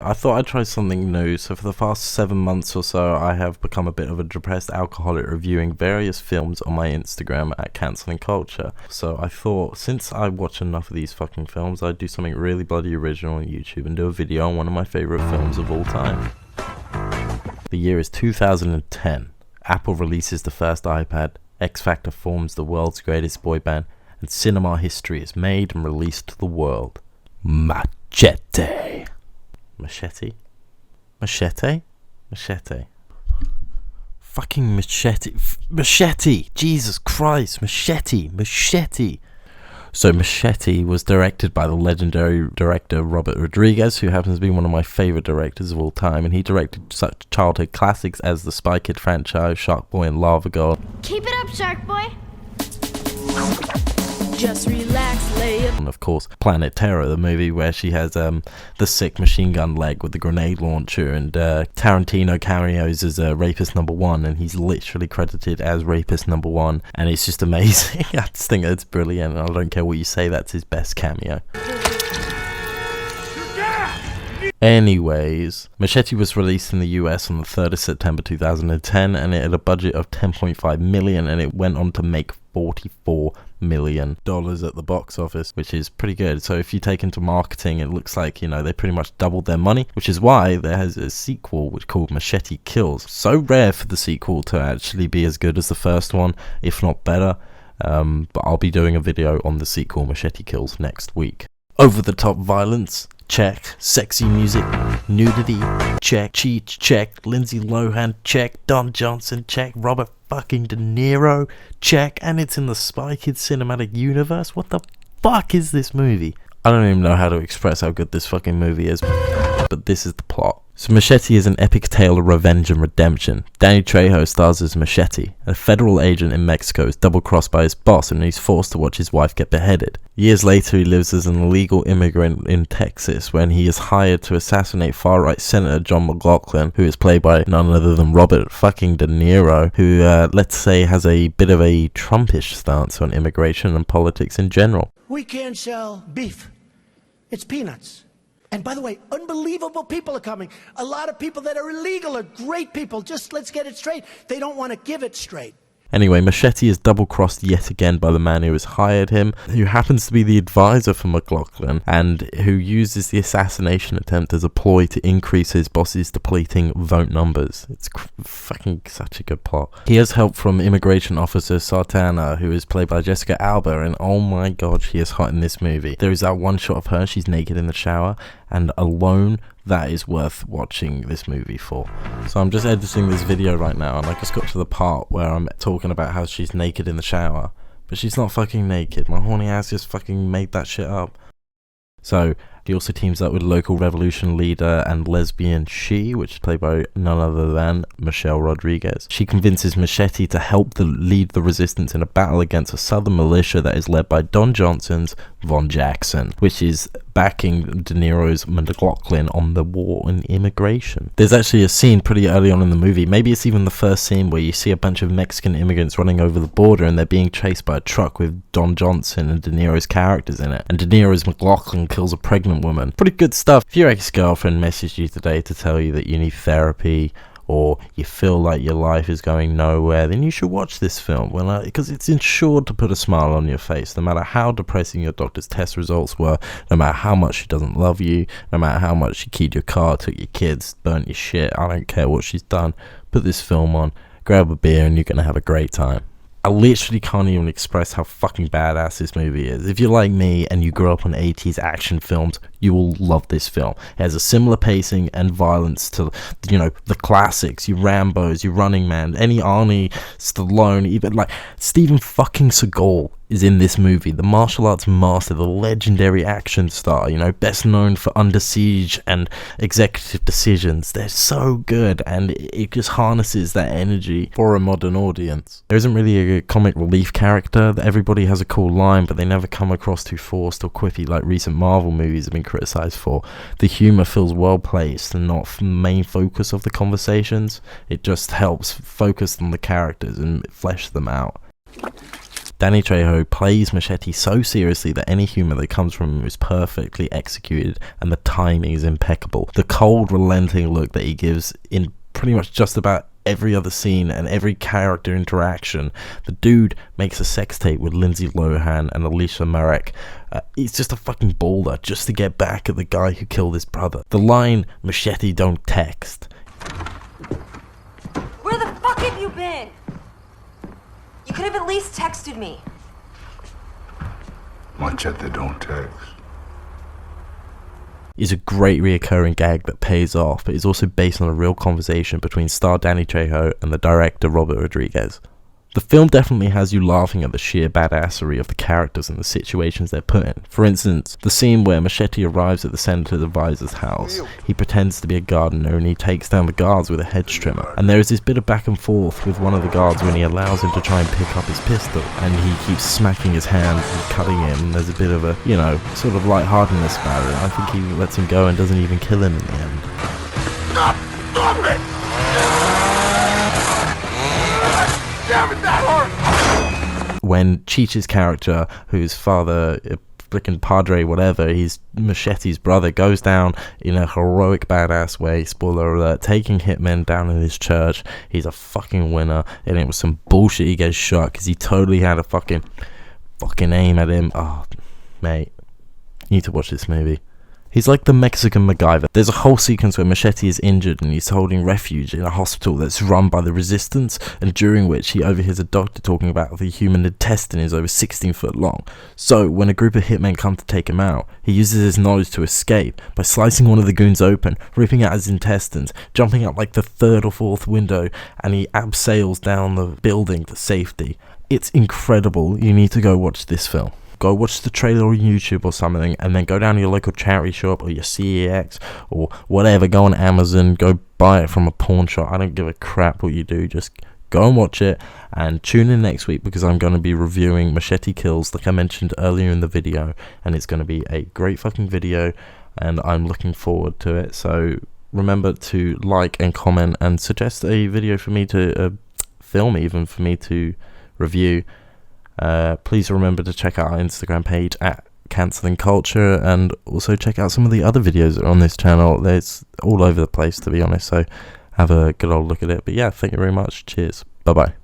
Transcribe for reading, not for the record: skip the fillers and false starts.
I thought I'd try something new, so for the past 7 months or so, I have become a bit of a depressed alcoholic reviewing various films on my Instagram at Cancelling Culture. So I thought, since I watch enough of these fucking films, I'd do something really bloody original on YouTube and do a video on one of my favourite films of all time. The year is 2010. Apple releases the first iPad, X Factor forms the world's greatest boy band, and cinema history is made and released to the world. Machete. Machete? Machete? Machete. Fucking machete. Machete! Jesus Christ! Machete! Machete! So Machete was directed by the legendary director Robert Rodriguez, who happens to be one of my favourite directors of all time, and he directed such childhood classics as the Spy Kid franchise, Shark Boy and Lava Girl. Keep it up, Shark Boy! Just relax, lay it. And of course, Planet Terror, the movie where she has the sick machine gun leg with the grenade launcher, and Tarantino cameos as rapist number one, and he's literally credited as rapist number one, and it's just amazing. I just think it's brilliant. I don't care what you say, that's his best cameo. Anyways, Machete was released in the US on the 3rd of September 2010, and it had a budget of $10.5 million, and it went on to make $44 million at the box office, which is pretty good. So if you take into marketing, it looks like, you know, they pretty much doubled their money, which is why there has a sequel which called Machete Kills. So rare for the sequel to actually be as good as the first one, if not better. But I'll be doing a video on the sequel, Machete Kills, next week. Over the top violence, check. Sexy music, nudity, check. Cheech, check. Lindsay Lohan, check. Don Johnson, check. Robert fucking De Niro, check. And it's in the Spy Kids cinematic universe. What the fuck is this movie? I don't even know how to express how good this fucking movie is, but this is the plot. So Machete is an epic tale of revenge and redemption. Danny Trejo stars as Machete, a federal agent in Mexico is double-crossed by his boss and he's forced to watch his wife get beheaded. Years later, he lives as an illegal immigrant in Texas when he is hired to assassinate far-right Senator John McLaughlin, who is played by none other than Robert fucking De Niro, who, let's say, has a bit of a Trumpish stance on immigration and politics in general. We can't sell beef. It's peanuts. And by the way, unbelievable people are coming. A lot of people that are illegal are great people. Just let's get it straight. They don't want to give it straight. Anyway, Machete is double-crossed yet again by the man who has hired him, who happens to be the advisor for McLaughlin, and who uses the assassination attempt as a ploy to increase his boss's depleting vote numbers. It's fucking such a good plot. He has help from immigration officer Sartana, who is played by Jessica Alba, and oh my god, she is hot in this movie. There is that one shot of her, she's naked in the shower, and alone, that is worth watching this movie for. So I'm just editing this video right now, and I just got to the part where I'm talking about how she's naked in the shower, but she's not fucking naked. My horny ass just fucking made that shit up. So he also teams up with local revolution leader and lesbian She, which is played by none other than Michelle Rodriguez. She convinces Machete to help lead the resistance in a battle against a southern militia that is led by Don Johnson's Von Jackson, which is backing De Niro's McLaughlin on the war and immigration. There's actually a scene pretty early on in the movie, maybe it's even the first scene, where you see a bunch of Mexican immigrants running over the border and they're being chased by a truck with Don Johnson and De Niro's characters in it. And De Niro's McLaughlin kills a pregnant woman. Pretty good stuff. If your ex-girlfriend messaged you today to tell you that you need therapy, or you feel like your life is going nowhere, then you should watch this film, because it's ensured to put a smile on your face, no matter how depressing your doctor's test results were, no matter how much she doesn't love you, no matter how much she keyed your car, took your kids, burnt your shit. I don't care what she's done. Put this film on, grab a beer, and you're gonna have a great time. I literally can't even express how fucking badass this movie is. If you're like me and you grew up on 80s action films, you will love this film. It has a similar pacing and violence to, you know, the classics, your Rambos, your Running Man, any Arnie, Stallone, even like Steven fucking Seagal is in this movie, the martial arts master, the legendary action star, you know, best known for Under Siege and Executive Decisions. They're so good, and it just harnesses that energy for a modern audience. There isn't really a comic relief character. Everybody has a cool line, but they never come across too forced or quippy like recent Marvel movies have been criticized for. The humor feels well placed and not the main focus of the conversations. It just helps focus on the characters and flesh them out. Danny Trejo plays Machete so seriously that any humour that comes from him is perfectly executed, and the timing is impeccable. The cold, relenting look that he gives in pretty much just about every other scene and every character interaction. The dude makes a sex tape with Lindsay Lohan and Alicia Marek. He's just a fucking baller just to get back at the guy who killed his brother. The line, "Machete don't text." Where the fuck have you been? You could have at least texted me. Machete don't text. Is a great reoccurring gag that pays off, but is also based on a real conversation between star Danny Trejo and the director Robert Rodriguez. The film definitely has you laughing at the sheer badassery of the characters and the situations they're put in. For instance, the scene where Machete arrives at the senator's advisor's house. He pretends to be a gardener and he takes down the guards with a hedge trimmer. And there is this bit of back and forth with one of the guards when he allows him to try and pick up his pistol. And he keeps smacking his hand and cutting him. And there's a bit of a, sort of lightheartedness about it. I think he lets him go and doesn't even kill him in the end. Stop it! Damn it, that hurt! When Cheech's character, whose father, freaking Padre whatever, he's Machete's brother, goes down in a heroic badass way, spoiler alert, taking hitmen down in his church, he's a fucking winner. And it was some bullshit he gets shot because he totally had a fucking aim at him. Oh, mate, you need to watch this movie. He's like the Mexican MacGyver. There's a whole sequence where Machete is injured and he's holding refuge in a hospital that's run by the resistance, and during which he overhears a doctor talking about the human intestine is over 16 foot long. So when a group of hitmen come to take him out, he uses his knowledge to escape by slicing one of the goons open, ripping out his intestines, jumping out like the third or fourth window, and he abseils down the building to safety. It's incredible. You need to go watch this film. Go watch the trailer on YouTube or something, and then go down to your local charity shop or your CEX or whatever. Go on Amazon, go buy it from a pawn shop. I don't give a crap what you do. Just go and watch it, and tune in next week because I'm going to be reviewing Machete Kills, like I mentioned earlier in the video, and it's going to be a great fucking video, and I'm looking forward to it. So remember to like and comment and suggest a video for me to film, even for me to review. Please remember to check out our Instagram page at Cancelling Culture, and also check out some of the other videos that are on this channel. There's all over the place, to be honest, so have a good old look at it. But yeah, thank you very much. Cheers. Bye bye.